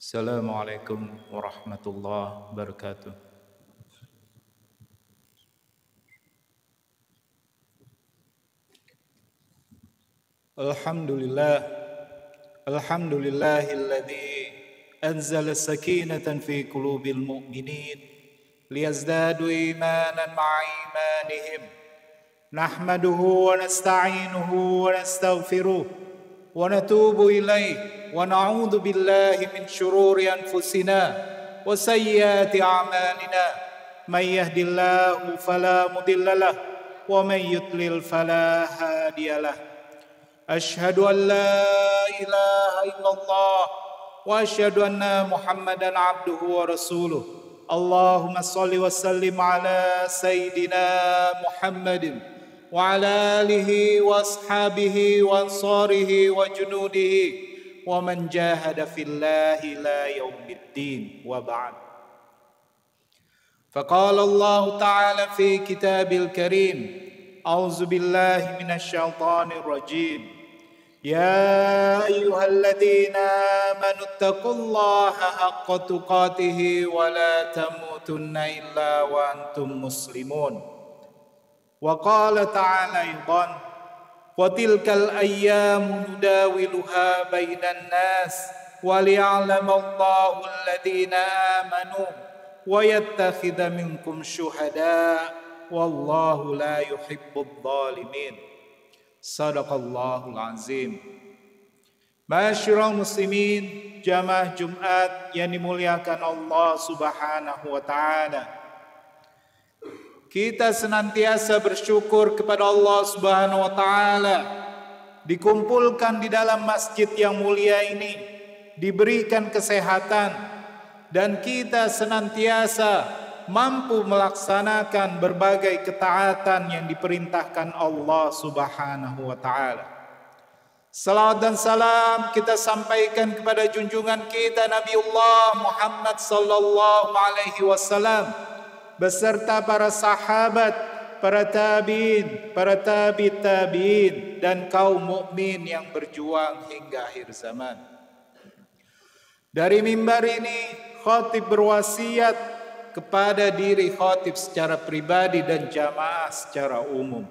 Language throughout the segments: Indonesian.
Assalamualaikum warahmatullahi wabarakatuh. Alhamdulillahilladzi anzala sakinatan fi qulubil mu'minin liyazdadu imanan ma'a imanihim. Nahmaduhu wa nasta'inuhu wa nastaghfiruh wa natubu ilaih wa na'udzu billahi min syururi anfusina wa sayyiati a'malina. May yahdihillahu fala mudilla lahu wa may yudlil fala hadiyalah. Asyhadu an la ilaha illallah wa asyhadu anna Muhammadan abduhu wa rasuluh. Allahumma salli wa sallim ala sayyidina Muhammadin wa ala alihi wa ashabihi wa ansarihi wa junudihi wa man jahada fillahi la yaumiddin wa ba'd. Faqala Allah ta'ala fi kitabil karim, a'udzu billahi minasy syaithanir rajim. Ya ayyuhalladzina amanu taqullaha haqqa tuqatih wa la tamutunna illa wa antum muslimun. Wa qala ta'ala aidan, wa tilkal ayyamu nudawiluha bainan nas wa liya'lamallahu alladzina amanu wa yattakhidha minkum syuhada wallahu la yuhibbudz zalimin. Sadaqallahul azim. Ma'asyiral muslimin, jamaah Jumat yang dimuliakan Allah Subhanahu wa taala. Kita senantiasa bersyukur kepada Allah Subhanahu wa taala dikumpulkan di dalam masjid yang mulia ini, diberikan kesehatan, dan kita senantiasa mampu melaksanakan berbagai ketaatan yang diperintahkan Allah Subhanahu wa taala. Salawat dan salam kita sampaikan kepada junjungan kita Nabiullah Muhammad sallallahu alaihi wasallam beserta para sahabat, para tabi'in, para tabi'in dan kaum mukmin yang berjuang hingga akhir zaman. Dari mimbar ini khatib berwasiat kepada diri khatib secara pribadi dan jamaah secara umum.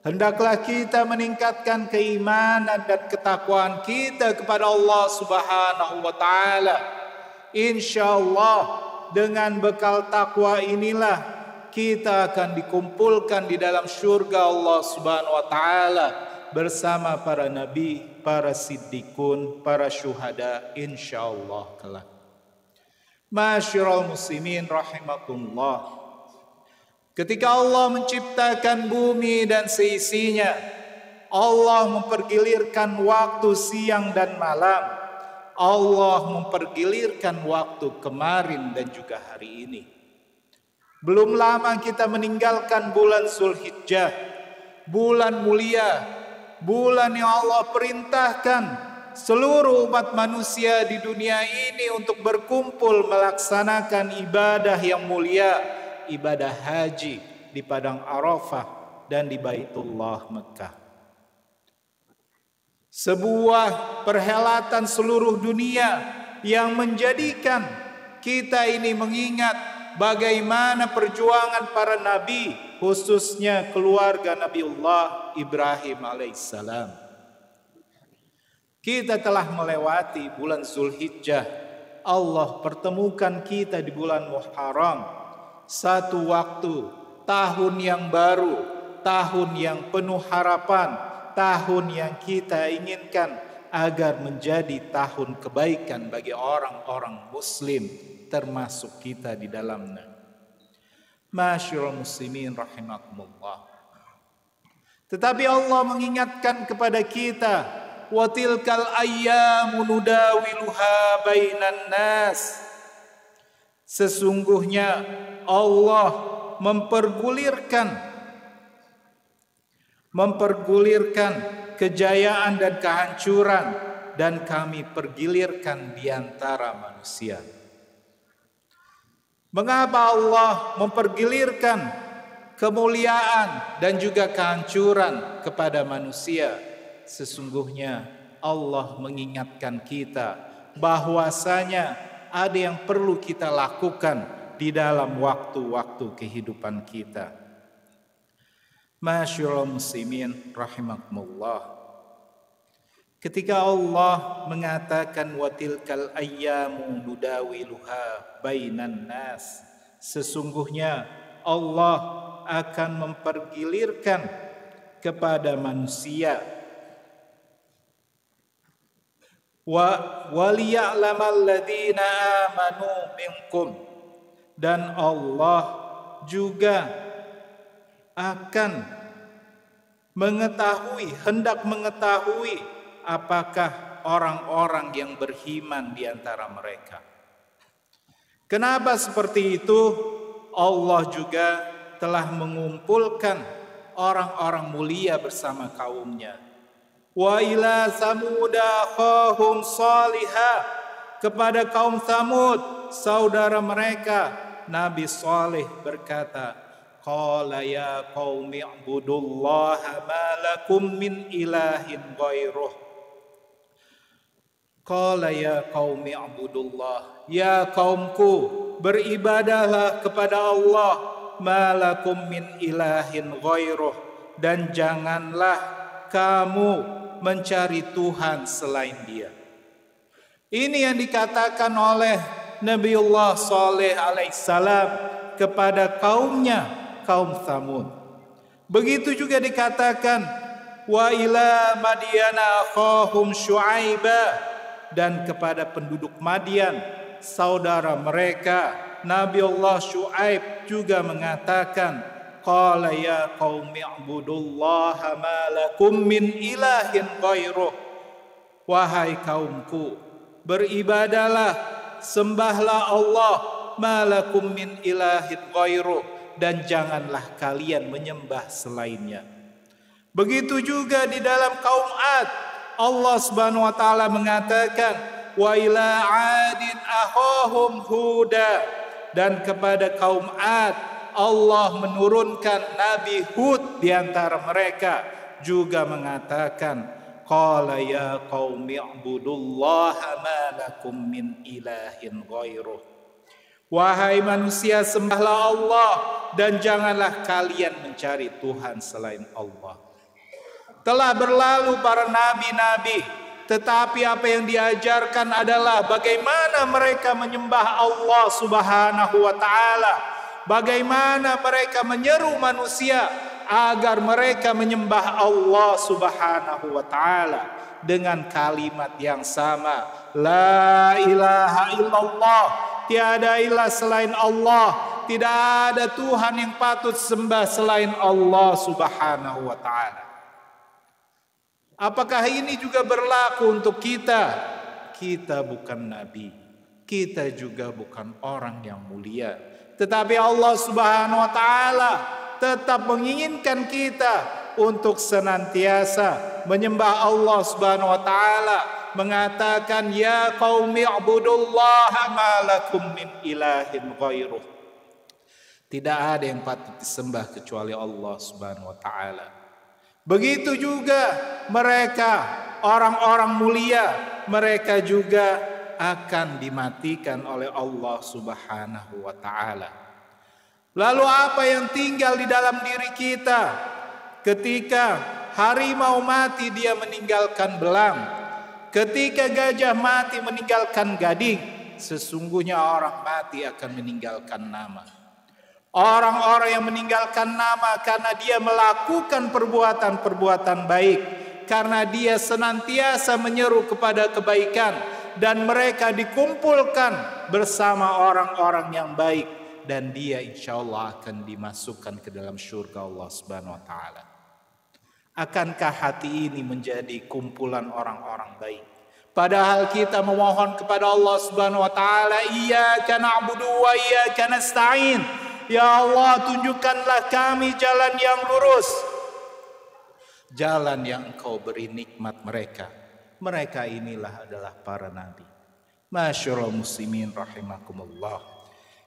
Hendaklah kita meningkatkan keimanan dan ketakwaan kita kepada Allah Subhanahu wa taala. Insyaallah dengan bekal takwa inilah kita akan dikumpulkan di dalam syurga Allah Subhanahu wa taala bersama para nabi, para siddiqun, para syuhada insyaallah kelak. Ma'asyiral muslimin rahimakumullah. Ketika Allah menciptakan bumi dan seisinya, Allah mempergilirkan waktu siang dan malam. Allah mempergilirkan waktu kemarin dan juga hari ini. Belum lama kita meninggalkan bulan Zulhijjah, bulan mulia, bulan yang Allah perintahkan seluruh umat manusia di dunia ini untuk berkumpul melaksanakan ibadah yang mulia, ibadah haji di Padang Arafah dan di Baitullah Mekah. Sebuah perhelatan seluruh dunia yang menjadikan kita ini mengingat bagaimana perjuangan para nabi, khususnya keluarga Nabiullah Ibrahim alaihissalam. Kita telah melewati bulan Zulhijjah. Allah pertemukan kita di bulan Muharram. Satu waktu, tahun yang baru, tahun yang penuh harapan, tahun yang kita inginkan agar menjadi tahun kebaikan bagi orang-orang muslim, termasuk kita di dalamnya. Ma'asyiral muslimin rahimakumullah. Tetapi Allah mengingatkan kepada kita, wa tilkal ayyamu nudawiluha bainan nas. Sesungguhnya Allah mempergulirkan kejayaan dan kehancuran, dan kami pergilirkan di antara manusia. Mengapa Allah mempergilirkan kemuliaan dan juga kehancuran kepada manusia? Sesungguhnya Allah mengingatkan kita bahwasanya ada yang perlu kita lakukan di dalam waktu-waktu kehidupan kita. Masyaallah muslimin rahimakumullah. Ketika Allah mengatakan watilkal ayyamu nudawiluha bainan nas, sesungguhnya Allah akan mempergilirkan kepada manusia waliya'lamal ladzina amanu minkum, dan Allah juga akan hendak mengetahui apakah orang-orang yang beriman di antara mereka. Kenapa seperti itu? Allah juga telah mengumpulkan orang-orang mulia bersama kaumnya. Wa ila samuda khahum salihah, kepada kaum Samud, saudara mereka Nabi Saleh berkata, qala ya qaumi ibudullaha ma lakum min ilahin ghairuh. Qala ya qaumi ibudullah, ya kaumku, beribadahlah kepada Allah, ma lakum min ilahin ghairuh, dan janganlah kamu mencari Tuhan selain Dia. Ini yang dikatakan oleh Nabiullah Saleh alaihissalam kepada kaumnya, kaum Tsamud. Begitu juga dikatakan wa ila Madyana akhahum Syu'aiba, dan kepada penduduk Madian, saudara mereka Nabiullah Syu'aib juga mengatakan, qala ya qaumi ibudullaha ma lakum min ilahin ghairuh, wahai kaumku, beribadahlah, sembahlah Allah, ma lakum min ilahin ghairuh, dan janganlah kalian menyembah selainnya. Begitu juga di dalam kaum Ad, Allah Subhanahu wa taala mengatakan wa ila 'adin akhahum huda, dan kepada kaum Ad Allah menurunkan Nabi Hud di antara mereka, juga mengatakan qala ya qaumi ibudullaha ma lakum min ilahin ghairuh, wahai manusia, sembahlah Allah dan janganlah kalian mencari Tuhan selain Allah. Telah berlalu para nabi-nabi, tetapi apa yang diajarkan adalah bagaimana mereka menyembah Allah Subhanahu wa taala, bagaimana mereka menyeru manusia agar mereka menyembah Allah Subhanahu wa taala dengan kalimat yang sama, la ilaha illallah, tiada ilah selain Allah, tidak ada Tuhan yang patut sembah selain Allah Subhanahu wa taala. Apakah ini juga berlaku untuk kita? Kita bukan nabi, kita juga bukan orang yang mulia, tetapi Allah Subhanahu wa taala tetap menginginkan kita untuk senantiasa menyembah Allah Subhanahu wa taala, mengatakan ya qaumi ibudullaha ma lakum min ilahin ghairuh. Tidak ada yang patut disembah kecuali Allah Subhanahu wa taala. Begitu juga mereka, orang-orang mulia, mereka juga akan dimatikan oleh Allah Subhanahu wa taala. Lalu apa yang tinggal di dalam diri kita? Ketika harimau mati, dia meninggalkan belang. Ketika gajah mati, meninggalkan gading. Sesungguhnya orang mati akan meninggalkan nama. Orang-orang yang meninggalkan nama karena dia melakukan perbuatan-perbuatan baik, karena dia senantiasa menyeru kepada kebaikan, dan mereka dikumpulkan bersama orang-orang yang baik, dan dia insya Allah akan dimasukkan ke dalam syurga Allah Subhanahu wa taala. Akankah hati ini menjadi kumpulan orang-orang baik? Padahal kita memohon kepada Allah Subhanahu wa taala, iyyaka na'budu wa iyyaka nasta'in. Ya Allah, tunjukkanlah kami jalan yang lurus, jalan yang Engkau beri nikmat mereka. Mereka inilah adalah para nabi. Masyaallah muslimin rahimakumullah.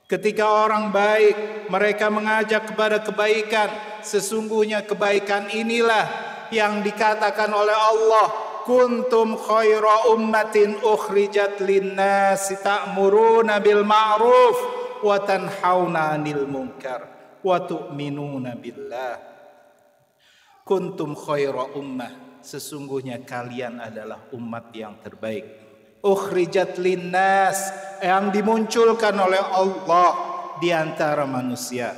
Ketika orang baik, mereka mengajak kepada kebaikan. Sesungguhnya kebaikan inilah yang dikatakan oleh Allah, kuntum khaira ummatin ukhrijat linnasi ta'muruna bil ma'ruf wa tanhauna 'anil munkar wa tu'minuna billah. Kuntum khaira ummah, sesungguhnya kalian adalah umat yang terbaik. Ukhrijat linnas, yang dimunculkan oleh Allah di antara manusia.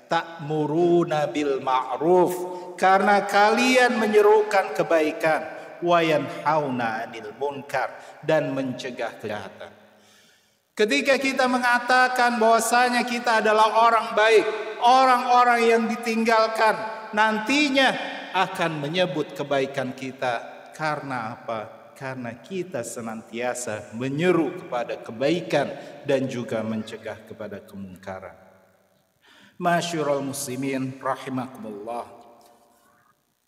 Ta'muruna bil ma'ruf, karena kalian menyerukan kebaikan. Wa yanhauna 'anil munkar, dan mencegah kejahatan. Ketika kita mengatakan bahwasanya kita adalah orang baik, orang-orang yang ditinggalkan nantinya akan menyebut kebaikan kita. Karena apa? Karena kita senantiasa menyeru kepada kebaikan dan juga mencegah kepada kemungkaran. Masyurul muslimin rahimakumullah.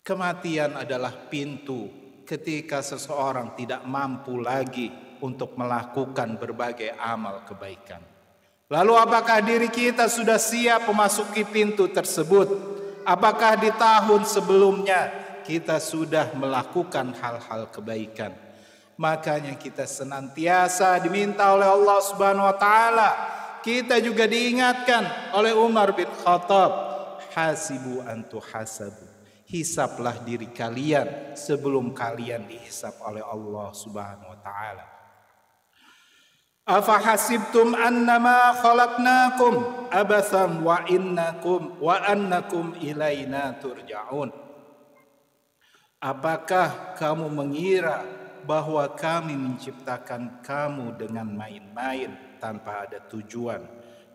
Kematian adalah pintu ketika seseorang tidak mampu lagi untuk melakukan berbagai amal kebaikan. Lalu apakah diri kita sudah siap memasuki pintu tersebut? Apakah di tahun sebelumnya kita sudah melakukan hal-hal kebaikan? Makanya kita senantiasa diminta oleh Allah Subhanahu wa taala. Kita juga diingatkan oleh Umar bin Khattab, hasibu antu hasabu. Hisablah diri kalian sebelum kalian dihisab oleh Allah Subhanahu wa taala. Afa hasibtum annama khalaqnakum abatham wa annakum ilaina turja'un. Apakah kamu mengira bahwa kami menciptakan kamu dengan main-main tanpa ada tujuan,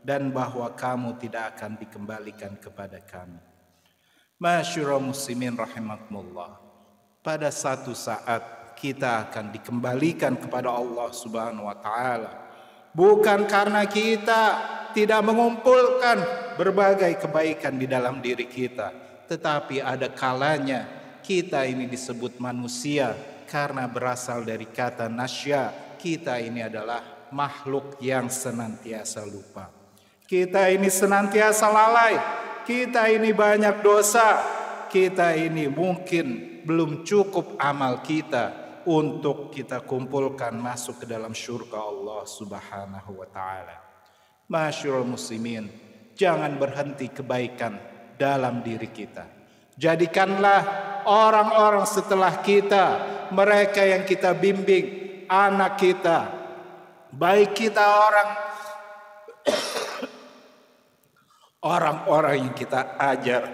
dan bahwa kamu tidak akan dikembalikan kepada kami? Masyurul muslimin rahimakumullah. Pada satu saat kita akan dikembalikan kepada Allah Subhanahu wa taala. Bukan karena kita tidak mengumpulkan berbagai kebaikan di dalam diri kita, tetapi ada kalanya kita ini disebut manusia karena berasal dari kata nasya. Kita ini adalah makhluk yang senantiasa lupa. Kita ini senantiasa lalai. Kita ini banyak dosa. Kita ini mungkin belum cukup amal kita untuk kita kumpulkan masuk ke dalam syurga Allah Subhanahu wa taala. Masyurul muslimin, jangan berhenti kebaikan dalam diri kita. Jadikanlah orang-orang setelah kita, mereka yang kita bimbing, anak kita, baik kita orang-orang yang kita ajar,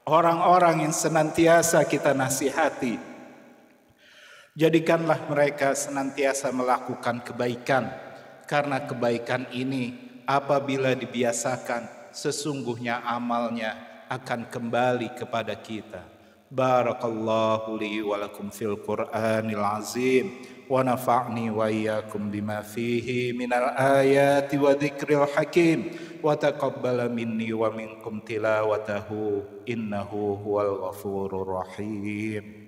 orang-orang yang senantiasa kita nasihati. Jadikanlah mereka senantiasa melakukan kebaikan, karena kebaikan ini apabila dibiasakan, sesungguhnya amalnya akan kembali kepada kita. Barakallahu li wa lakum fil Qur'anil azim, wa nafa'ni wa iyyakum bima fihi minal ayati wa dzikril hakim, wa taqabbala minni wa minkum tilawatahu innahu huwal ghafurur rahim.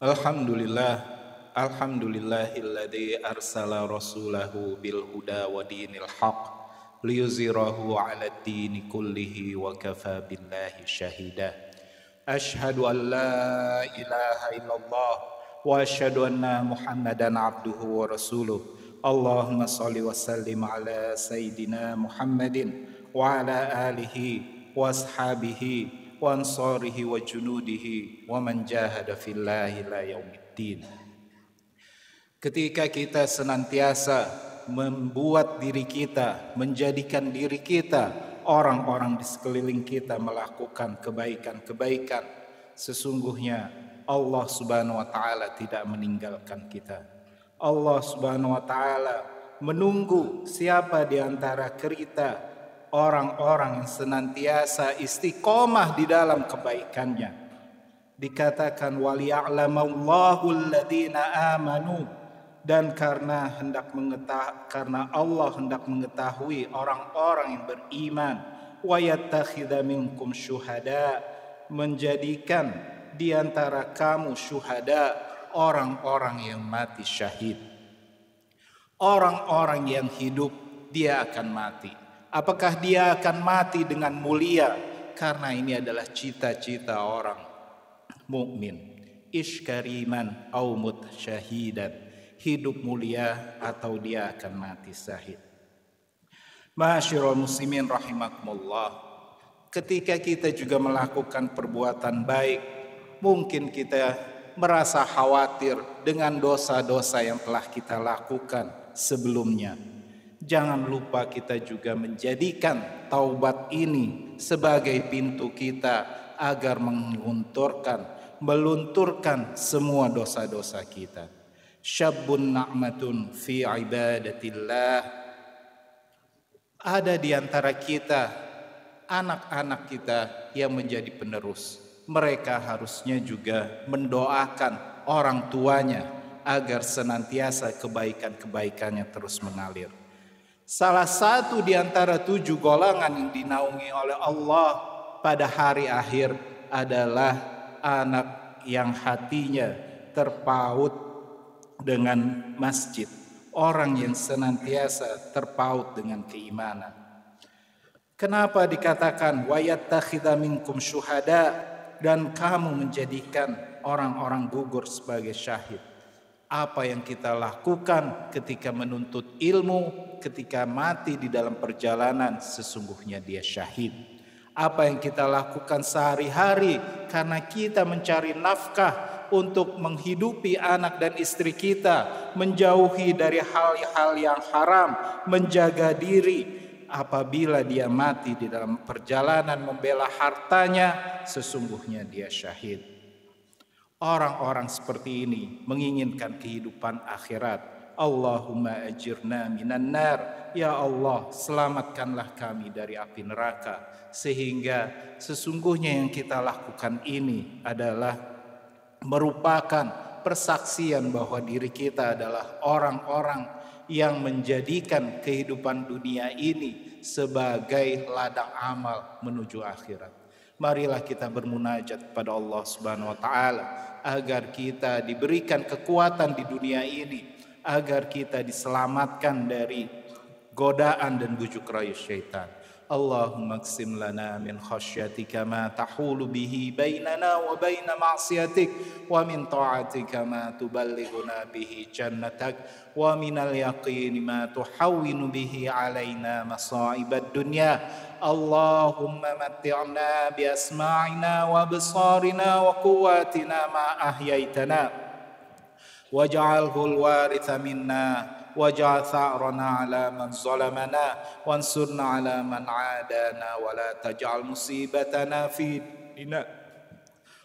Alhamdulillahilladzi arsala rasulahu bil huda wa dinil haq liyuzhirahu 'alad dini kullihi wa kafa billahi syahida. Asyhadu an la ilaha illallah wa asyhadu anna Muhammadan abduhu wa rasuluh. Allahumma shalli wa sallim ala sayyidina Muhammadin wa ala alihi wa ashabihi wa ansarihi wa junudihi wa man jahada fillahi la yaumiddin. Ketika kita senantiasa membuat diri kita, menjadikan diri kita, orang-orang di sekeliling kita melakukan kebaikan-kebaikan, sesungguhnya Allah Subhanahu wa taala tidak meninggalkan kita. Allah Subhanahu wa taala menunggu siapa di antara kita orang-orang yang senantiasa istiqomah di dalam kebaikannya. Dikatakan waliya'lamallahu alladhina amanu, dan karena Allah hendak mengetahui orang-orang yang beriman, wa yattakhidha minkum syuhada, menjadikan di antara kamu syuhada, orang-orang yang mati syahid. Orang-orang yang hidup, dia akan mati. Apakah dia akan mati dengan mulia? Karena ini adalah cita-cita orang mukmin. Ish kariman au mut syahidan. Hidup mulia atau dia akan mati syahid. Ma'asyiral muslimin rahimakumullah. Ketika kita juga melakukan perbuatan baik, mungkin kita merasa khawatir dengan dosa-dosa yang telah kita lakukan sebelumnya. Jangan lupa kita juga menjadikan taubat ini sebagai pintu kita agar melunturkan semua dosa-dosa kita. Syabbun na'matun fi ibadatillah. Ada di antara kita, anak-anak kita yang menjadi penerus. Mereka harusnya juga mendoakan orang tuanya agar senantiasa kebaikan-kebaikannya terus mengalir. Salah satu di antara 7 golongan yang dinaungi oleh Allah pada hari akhir adalah anak yang hatinya terpaut dengan masjid. Orang yang senantiasa terpaut dengan keimanan. Kenapa dikatakan wa yattakhidha minkum syuhada, dan kamu menjadikan orang-orang gugur sebagai syahid? Apa yang kita lakukan ketika menuntut ilmu, ketika mati di dalam perjalanan, sesungguhnya dia syahid. Apa yang kita lakukan sehari-hari karena kita mencari nafkah untuk menghidupi anak dan istri kita, menjauhi dari hal-hal yang haram, menjaga diri. Apabila dia mati di dalam perjalanan membela hartanya, sesungguhnya dia syahid. Orang-orang seperti ini menginginkan kehidupan akhirat. Allahumma ajirna minan nar. Ya Allah, selamatkanlah kami dari api neraka. Sehingga sesungguhnya yang kita lakukan ini adalah merupakan persaksian bahwa diri kita adalah orang-orang yang menjadikan kehidupan dunia ini sebagai ladang amal menuju akhirat. Marilah kita bermunajat kepada Allah Subhanahu wa taala agar kita diberikan kekuatan di dunia ini, agar kita diselamatkan dari godaan dan bujuk rayu syaitan. Allahumma qsim lana min khasyatika ma tahulu bihi bainana wa baina ma'siyatik, wa min ta'atika ma tuballighuna bihi jannatak, wa minal yaqini ma tuhawwinu bihi alaina masa'ibad dunya. Allahumma matti'na bi asma'ina wa absarina wa quwwatina ma ahyaitana, waj'alhu al-waritha minna, waj'al tha'rana 'ala man zalamana, wansurna 'ala man 'adana, wa la taj'al musibatana fi dinina,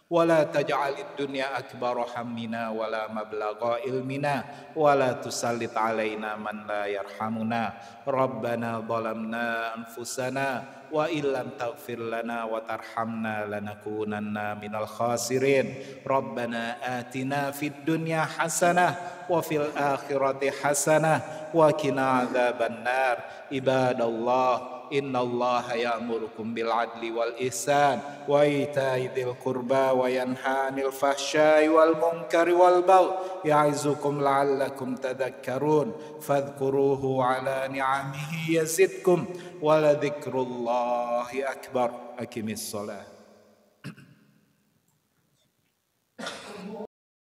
wa la taj'al ad-dunya akbara hammina wa la mablagha ilmina, wa la tusallit 'alaina man la yarhamuna. Rabbana zalamna anfusana wa illam taghfir lana wa tarhamna lanakunanna minal khasirin. Rabbana atina fid dunya hasanah wa fil akhirati hasanah wa qina adzabannar. Ibadallah, innallaha ya'murukum bil adli wal ihsan wa ita'i dzil qurba wa yanha 'anil fahsya'i wal munkari wal baghi ya'izukum la'allakum tadhakkarun. Fadhkuruhu 'ala ni'amihi yazidkum wa la dzikrullahi akbar. Aqimis shalah.